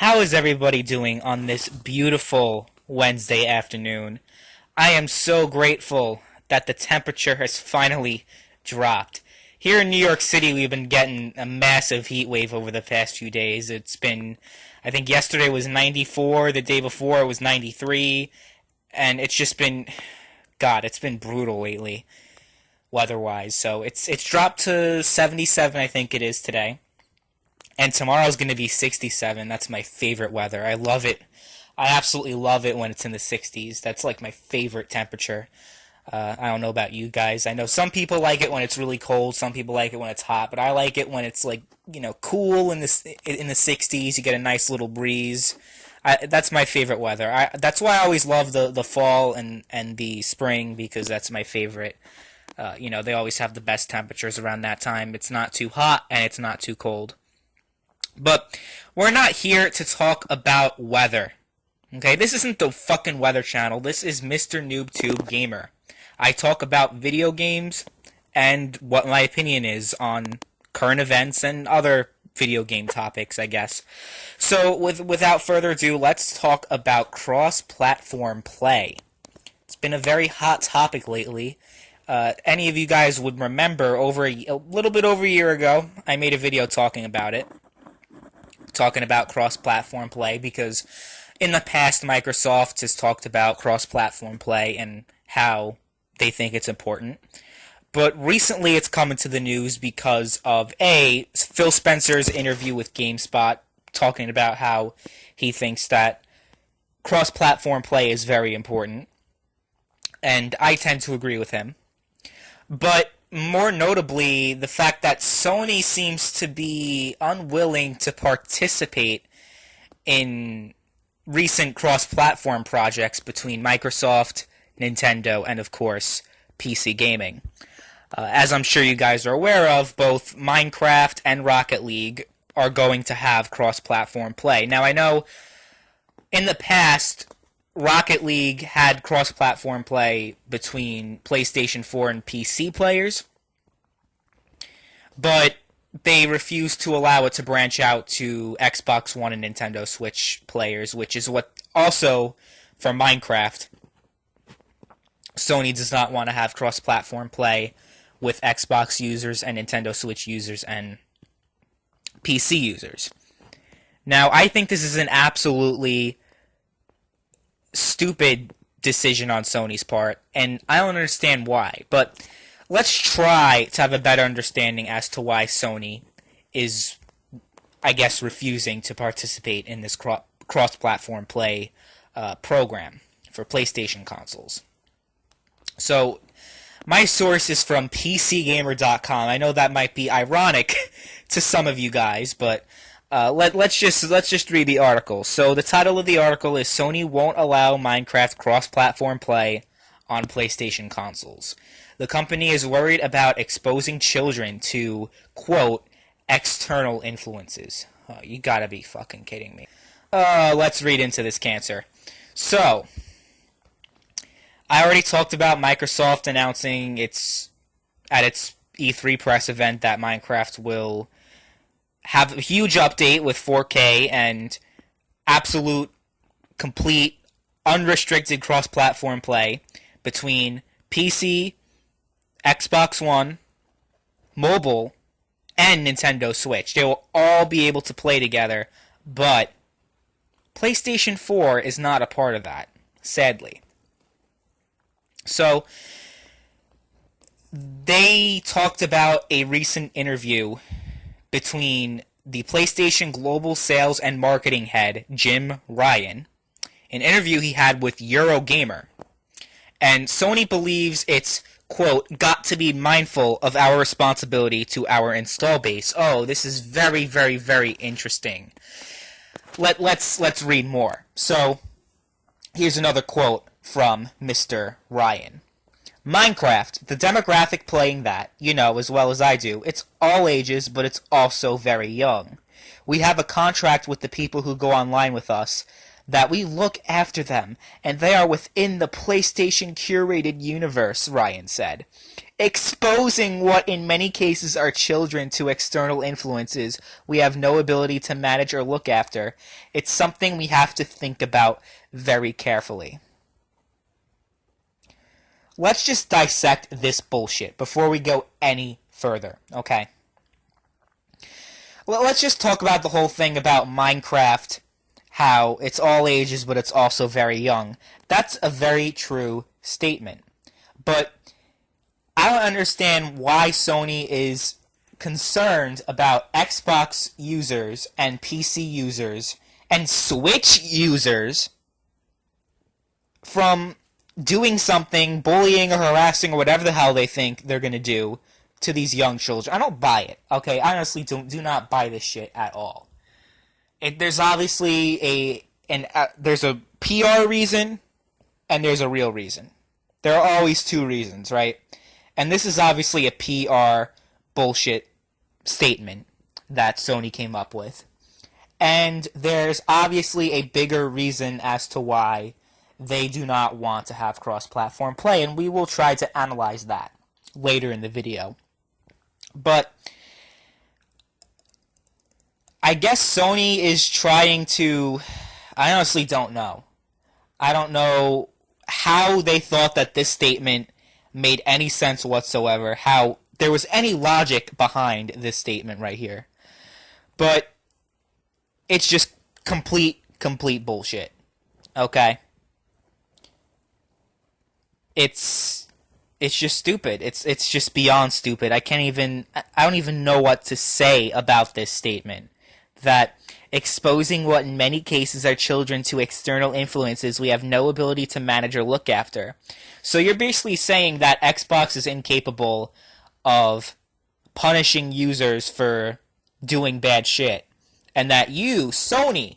How is everybody doing on this beautiful Wednesday afternoon? I am so grateful that the temperature has finally dropped. Here in New York City, we've been getting a massive heat wave over the past few days. I think yesterday was 94, the day before it was 93, and it's just been, God, it's been brutal lately, weather-wise. So it's dropped to 77, I think it is today. And tomorrow's going to be 67. That's my favorite weather. I love it. I absolutely love it when it's in the 60s. That's like my favorite temperature. I don't know about you guys. I know some people like it when it's really cold. Some people like it when it's hot. But I like it when it's like, cool in the 60s. You get a nice little breeze. That's my favorite weather. That's why I always love the fall and the spring, because that's my favorite. They always have the best temperatures around that time. It's not too hot and it's not too cold. But we're not here to talk about weather. Okay, this isn't the fucking Weather Channel. This is MrNoobTubeGamer. I talk about video games and what my opinion is on current events and other video game topics, I guess. So, without further ado, let's talk about cross-platform play. It's been a very hot topic lately. Any of you guys would remember a little bit over a year ago, I made a video talking about it. Talking about cross-platform play, because in the past Microsoft has talked about cross-platform play and how they think it's important. But recently it's come into the news because of Phil Spencer's interview with GameSpot, talking about how he thinks that cross-platform play is very important. And I tend to agree with him. But more notably, the fact that Sony seems to be unwilling to participate in recent cross-platform projects between Microsoft, Nintendo, and of course, PC gaming. As I'm sure you guys are aware of, both Minecraft and Rocket League are going to have cross-platform play. Now, I know in the past, Rocket League had cross-platform play between PlayStation 4 and PC players, but they refused to allow it to branch out to Xbox One and Nintendo Switch players, which is what also, for Minecraft, Sony does not want to have cross-platform play with Xbox users and Nintendo Switch users and PC users. Now, I think this is an absolutely stupid decision on Sony's part, and I don't understand why, but let's try to have a better understanding as to why Sony is, I guess, refusing to participate in this cross-platform play program for PlayStation consoles. So, my source is from PCGamer.com. I know that might be ironic to some of you guys, but let's just read the article. So the title of the article is "Sony Won't Allow Minecraft Cross-Platform Play on PlayStation Consoles. The company is worried about exposing children to, quote, external influences." Oh, you gotta be fucking kidding me. Let's read into this cancer. So, I already talked about Microsoft announcing at its E3 press event that Minecraft will have a huge update with 4K and absolute, complete, unrestricted cross-platform play between PC, Xbox One, mobile, and Nintendo Switch. They will all be able to play together, but PlayStation 4 is not a part of that, sadly. So, they talked about a recent interview between the PlayStation Global Sales and Marketing Head, Jim Ryan, an interview he had with Eurogamer. And Sony believes it's, quote, got to be mindful of our responsibility to our install base. Oh, this is very, very, very interesting. Let's read more. So, here's another quote from Mr. Ryan. "Minecraft, the demographic playing that, you know as well as I do, it's all ages, but it's also very young. We have a contract with the people who go online with us that we look after them, and they are within the PlayStation curated universe," Ryan said. exposing what in many cases are children to external influences we have no ability to manage or look after. It's something we have to think about very carefully. Let's just dissect this bullshit before we go any further, okay? Well, let's just talk about the whole thing about Minecraft, how it's all ages, but it's also very young. That's a very true statement. But I don't understand why Sony is concerned about Xbox users and PC users and Switch users from doing something, bullying or harassing or whatever the hell they think they're going to do to these young children. I don't buy it, okay? I honestly do not buy this shit at all. There's obviously there's a PR reason and there's a real reason. There are always two reasons, right? And this is obviously a PR bullshit statement that Sony came up with. And there's obviously a bigger reason as to why they do not want to have cross-platform play, and we will try to analyze that later in the video. But I guess Sony is trying to... I honestly don't know. I don't know how they thought that this statement made any sense whatsoever, how there was any logic behind this statement right here. But it's just complete bullshit. Okay? It's just stupid. It's just beyond stupid. I don't even know what to say about this statement. That exposing what in many cases are children to external influences we have no ability to manage or look after. So you're basically saying that Xbox is incapable of punishing users for doing bad shit. And that you, Sony,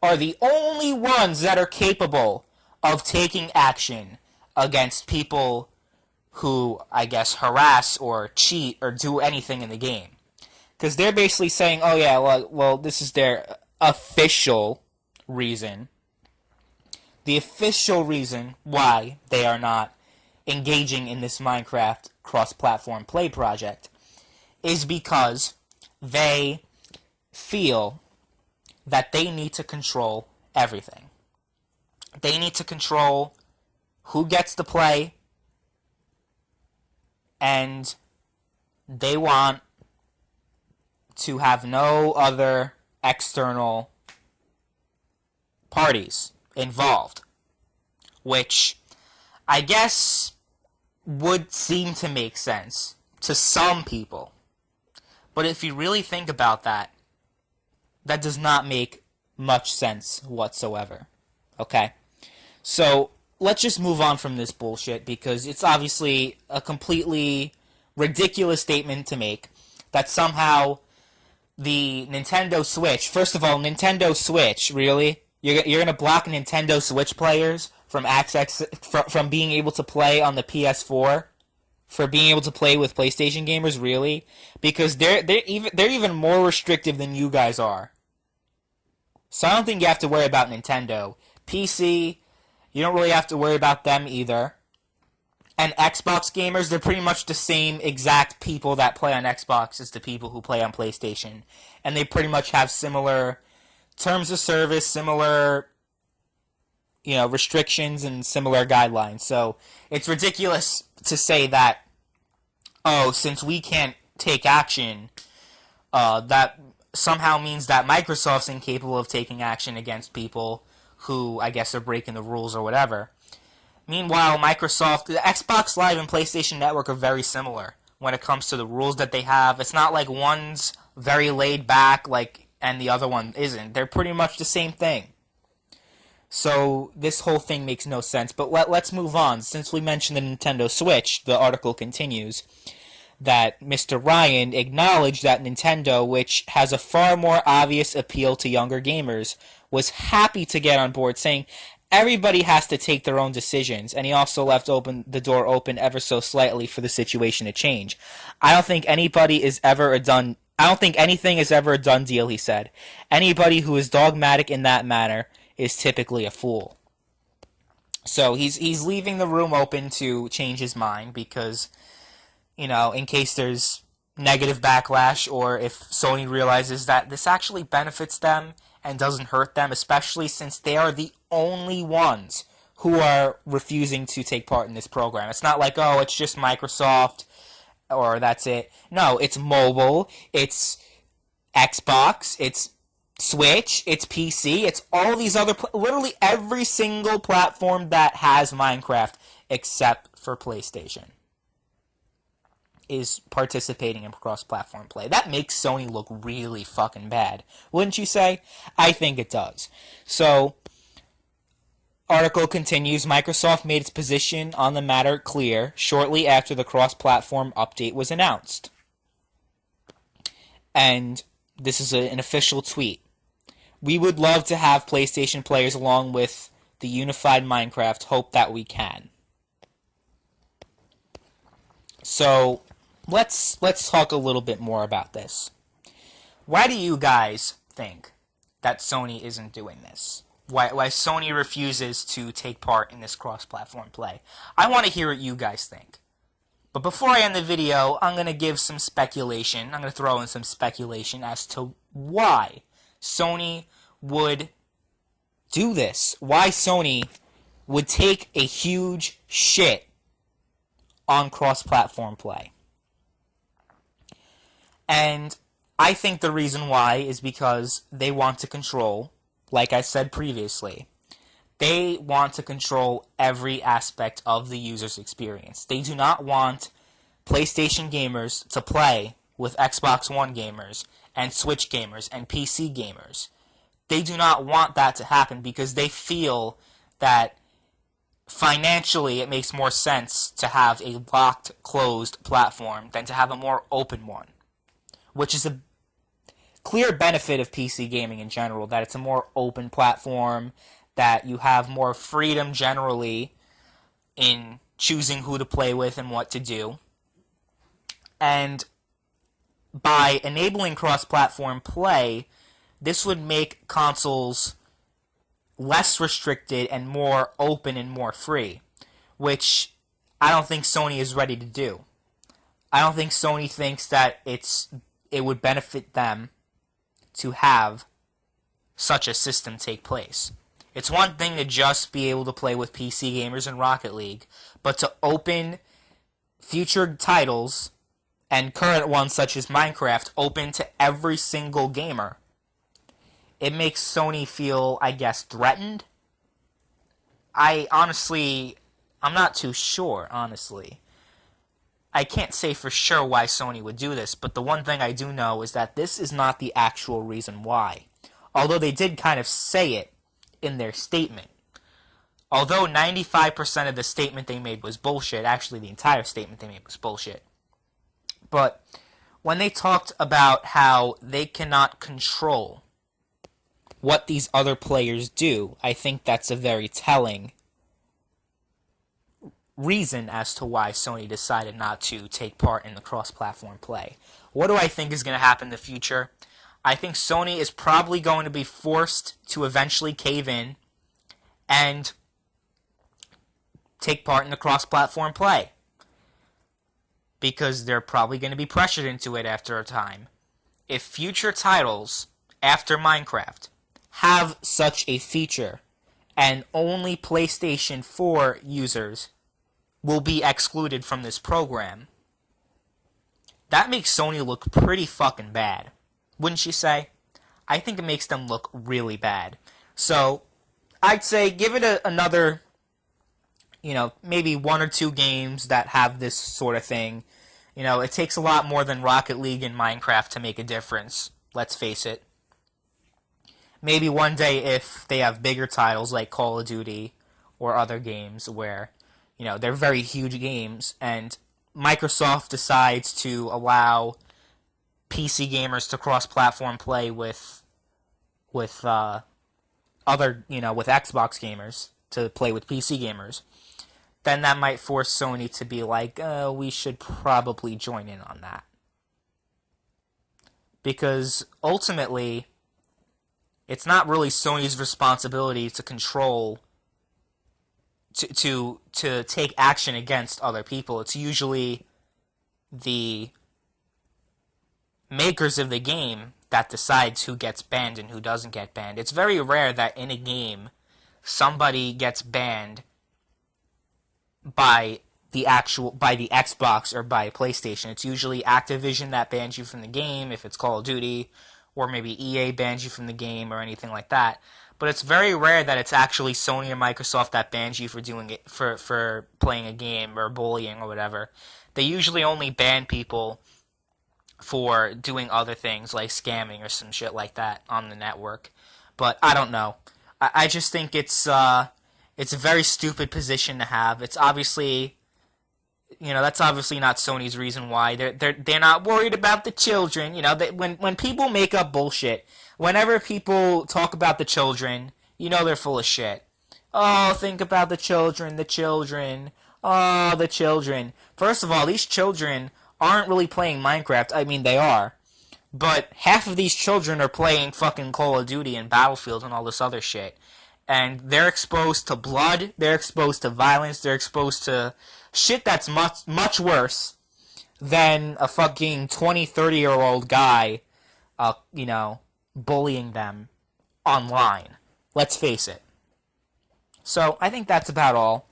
are the only ones that are capable of taking action against people who, I guess, harass or cheat or do anything in the game. Because they're basically saying, oh yeah, well, this is their official reason. The official reason why they are not engaging in this Minecraft cross-platform play project is because they feel that they need to control everything. They need to control who gets to play, and they want to have no other external parties involved, which I guess would seem to make sense to some people. But if you really think about that, that does not make much sense whatsoever. Okay? So let's just move on from this bullshit, because it's obviously a completely ridiculous statement to make that somehow the Nintendo Switch... First of all, Nintendo Switch, really? You're going to block Nintendo Switch players from from being able to play on the PS4? For being able to play with PlayStation gamers, really? Because they're even more restrictive than you guys are. So I don't think you have to worry about Nintendo. PC, you don't really have to worry about them either. And Xbox gamers, they're pretty much the same exact people that play on Xbox as the people who play on PlayStation. And they pretty much have similar terms of service, similar, restrictions and similar guidelines. So it's ridiculous to say that, oh, since we can't take action, that somehow means that Microsoft's incapable of taking action against people who, I guess, are breaking the rules or whatever. Meanwhile, Microsoft, the Xbox Live and PlayStation Network are very similar when it comes to the rules that they have. It's not like one's very laid back, and the other one isn't. They're pretty much the same thing. So this whole thing makes no sense. But let's move on. Since we mentioned the Nintendo Switch, the article continues that Mr. Ryan acknowledged that Nintendo, which has a far more obvious appeal to younger gamers, was happy to get on board, saying everybody has to take their own decisions, and he also left the door open ever so slightly for the situation to change. I don't think anything is ever a done deal, he said. Anybody who is dogmatic in that manner is typically a fool. So he's leaving the room open to change his mind, because in case there's negative backlash, or if Sony realizes that this actually benefits them and doesn't hurt them, especially since they are the only ones who are refusing to take part in this program. It's not like, oh, it's just Microsoft or that's it. No, it's mobile, it's Xbox, it's Switch, it's PC, it's all these other, literally every single platform that has Minecraft except for PlayStation is participating in cross-platform play. That makes Sony look really fucking bad, wouldn't you say? I think it does. So, article continues, Microsoft made its position on the matter clear shortly after the cross-platform update was announced. And this is an official tweet. We would love to have PlayStation players along with the unified Minecraft. Hope that we can. So, let's talk a little bit more about this. Why do you guys think that Sony isn't doing this? Why Sony refuses to take part in this cross-platform play? I want to hear what you guys think. But before I end the video, I'm going to give some speculation. I'm going to throw in some speculation as to why Sony would do this. Why Sony would take a huge shit on cross-platform play. And I think the reason why is because they want to control, like I said previously, they want to control every aspect of the user's experience. They do not want PlayStation gamers to play with Xbox One gamers and Switch gamers and PC gamers. They do not want that to happen because they feel that financially it makes more sense to have a locked, closed platform than to have a more open one, which is a clear benefit of PC gaming in general, that it's a more open platform, that you have more freedom generally in choosing who to play with and what to do. And by enabling cross-platform play, this would make consoles less restricted and more open and more free, which I don't think Sony is ready to do. I don't think Sony thinks that it would benefit them to have such a system take place. It's one thing to just be able to play with PC gamers in Rocket League, but to open future titles and current ones such as Minecraft open to every single gamer, it makes Sony feel, I guess, threatened. I'm not too sure, honestly. I can't say for sure why Sony would do this, but the one thing I do know is that this is not the actual reason why. Although they did kind of say it in their statement. Although 95% of the statement they made was bullshit, actually the entire statement they made was bullshit. But when they talked about how they cannot control what these other players do, I think that's a very telling reason as to why Sony decided not to take part in the cross-platform play. What do I think is going to happen in the future? I think Sony is probably going to be forced to eventually cave in and take part in the cross-platform play, because they're probably going to be pressured into it after a time. If future titles after Minecraft have such a feature and only PlayStation 4 users will be excluded from this program, that makes Sony look pretty fucking bad. Wouldn't you say? I think it makes them look really bad. So, I'd say give it another, maybe one or two games that have this sort of thing. It takes a lot more than Rocket League and Minecraft to make a difference. Let's face it. Maybe one day if they have bigger titles like Call of Duty or other games where, they're very huge games, and Microsoft decides to allow PC gamers to cross-platform play with other, with Xbox gamers to play with PC gamers, then that might force Sony to be like, we should probably join in on that. Because ultimately, it's not really Sony's responsibility to control, to take action against other people. It's usually the makers of the game that decides who gets banned and who doesn't get banned. It's very rare that in a game somebody gets banned by by the Xbox or by PlayStation. It's usually Activision that bans you from the game if it's Call of Duty, or maybe EA bans you from the game or anything like that. But it's very rare that it's actually Sony or Microsoft that bans you for doing it for playing a game or bullying or whatever. They usually only ban people for doing other things like scamming or some shit like that on the network. But I don't know. I just think it's a very stupid position to have. It's obviously, that's obviously not Sony's reason why. They're not worried about the children. When people make up bullshit, whenever people talk about the children, they're full of shit. Oh, think about the children, the children. Oh, the children. First of all, these children aren't really playing Minecraft. I mean, they are. But half of these children are playing fucking Call of Duty and Battlefield and all this other shit. And they're exposed to blood, they're exposed to violence, they're exposed to shit that's much, much worse than a fucking 20, 30-year-old guy, bullying them online. Let's face it. So, I think that's about all.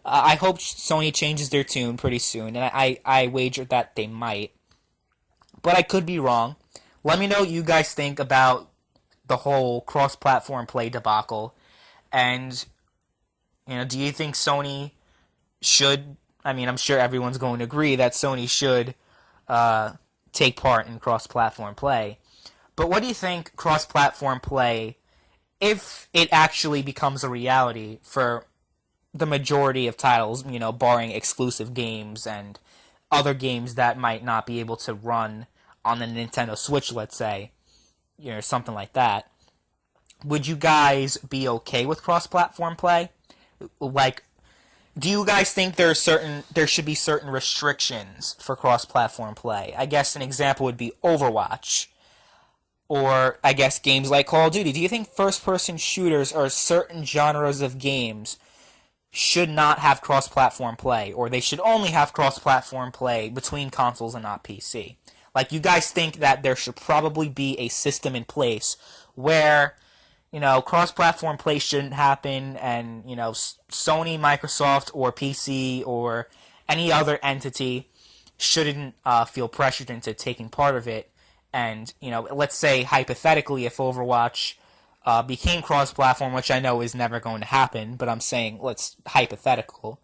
I hope Sony changes their tune pretty soon, and I wager that they might. But I could be wrong. Let me know what you guys think about the whole cross-platform play debacle. And, do you think Sony should... I mean, I'm sure everyone's going to agree that Sony should take part in cross-platform play. But what do you think cross-platform play, if it actually becomes a reality for the majority of titles, barring exclusive games and other games that might not be able to run on the Nintendo Switch, let's say, something like that. Would you guys be okay with cross-platform play? Like, do you guys think there should be certain restrictions for cross-platform play? I guess an example would be Overwatch, or I guess games like Call of Duty. Do you think first-person shooters or certain genres of games should not have cross-platform play, or they should only have cross-platform play between consoles and not PC? Like, you guys think that there should probably be a system in place where, cross-platform play shouldn't happen, and, Sony, Microsoft, or PC, or any other entity shouldn't feel pressured into taking part of it. And, let's say, hypothetically, if Overwatch became cross-platform, which I know is never going to happen, but I'm saying, hypothetical,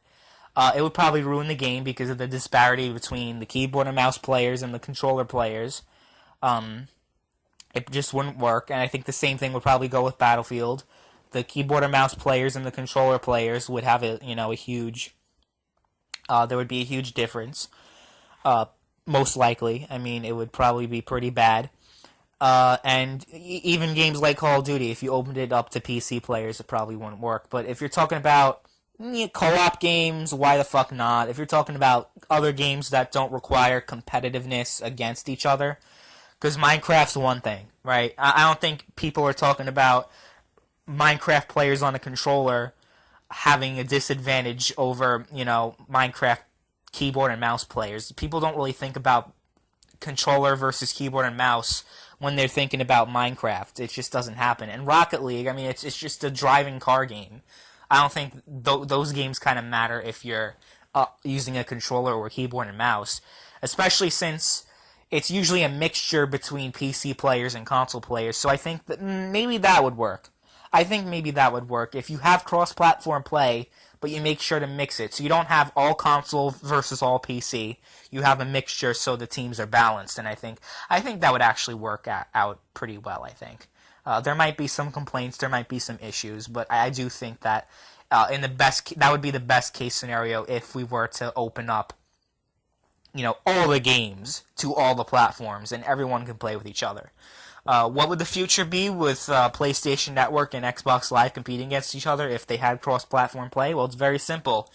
it would probably ruin the game because of the disparity between the keyboard and mouse players and the controller players. It just wouldn't work, and I think the same thing would probably go with Battlefield. The keyboard and mouse players and the controller players would have a huge... there would be a huge difference. Most likely. I mean, it would probably be pretty bad. And even games like Call of Duty, if you opened it up to PC players, it probably wouldn't work. But if you're talking about co-op games, why the fuck not? If you're talking about other games that don't require competitiveness against each other, because Minecraft's one thing, right? I don't think people are talking about Minecraft players on a controller having a disadvantage over, Minecraft keyboard and mouse players. People don't really think about controller versus keyboard and mouse when they're thinking about Minecraft. It just doesn't happen. And Rocket League, I mean, it's just a driving car game. I don't think those games kind of matter if you're using a controller or a keyboard and mouse, especially since it's usually a mixture between PC players and console players. So I think that maybe that would work. If you have cross-platform play, but you make sure to mix it. So you don't have all console versus all PC. You have a mixture so the teams are balanced. And I think that would actually work out pretty well, I think. There might be some complaints, there might be some issues, but I do think that that would be the best case scenario if we were to open up, all the games to all the platforms and everyone can play with each other. What would the future be with PlayStation Network and Xbox Live competing against each other if they had cross-platform play? Well, it's very simple.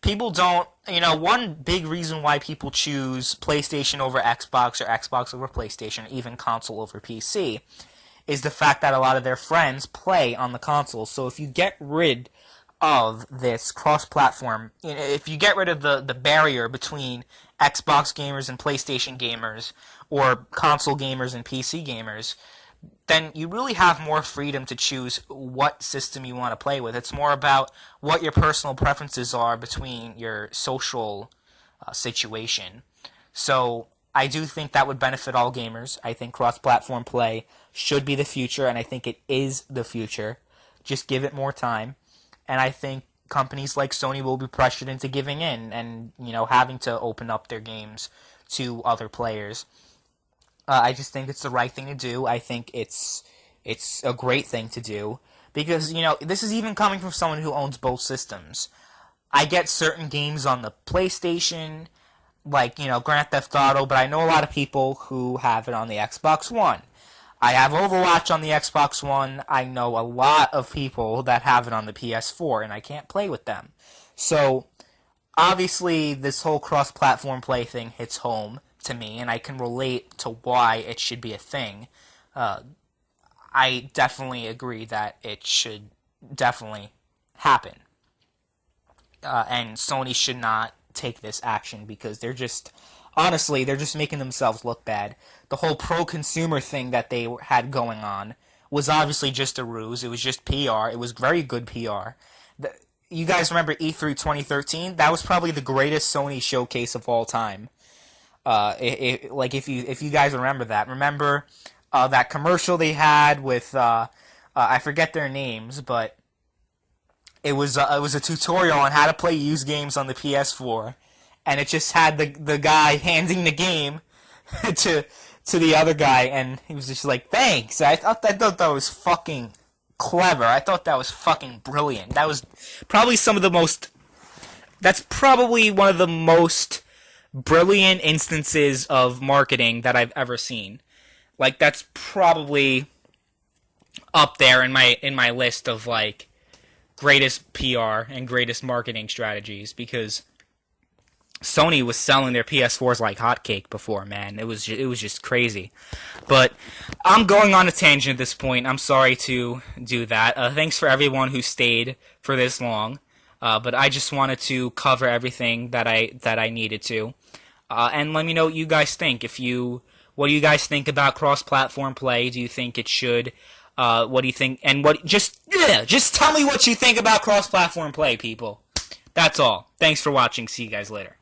People don't, one big reason why people choose PlayStation over Xbox or Xbox over PlayStation, or even console over PC, is the fact that a lot of their friends play on the console. So if you get rid of this cross-platform, if you get rid of the barrier between Xbox gamers and PlayStation gamers, or console gamers and PC gamers, then you really have more freedom to choose what system you want to play with. It's more about what your personal preferences are between your social situation. So I do think that would benefit all gamers. I think cross-platform play should be the future, and I think it is the future. Just give it more time, and I think companies like Sony will be pressured into giving in and having to open up their games to other players. I just think it's the right thing to do. I think it's a great thing to do because this is even coming from someone who owns both systems. I get certain games on the PlayStation, like Grand Theft Auto, but I know a lot of people who have it on the Xbox One. I have Overwatch on the Xbox One. I know a lot of people that have it on the PS4, and I can't play with them. So obviously, this whole cross-platform play thing hits home to me, and I can relate to why it should be a thing. I definitely agree that it should definitely happen. And Sony should not take this action because honestly, they're just making themselves look bad. The whole pro-consumer thing that they had going on was obviously just a ruse. It was just PR. It was very good PR. You guys remember E3 2013? That was probably the greatest Sony showcase of all time. If you guys remember that, remember that commercial they had with I forget their names, but it was a tutorial on how to play used games on the PS4, and it just had the guy handing the game to the other guy, and he was just like, "Thanks." I thought that was fucking clever. I thought that was fucking brilliant. That was probably That's probably one of the most brilliant instances of marketing that I've ever seen. Like, that's probably up there in my list of like greatest PR and greatest marketing strategies, because Sony was selling their PS4s like hotcake before, man. It was just crazy. But I'm going on a tangent at this point. I'm sorry to do that. Thanks for everyone who stayed for this long. But I just wanted to cover everything that I needed to. And let me know what you guys think. What do you guys think about cross-platform play? Do you think it should? What do you think? And just tell me what you think about cross-platform play, people. That's all. Thanks for watching. See you guys later.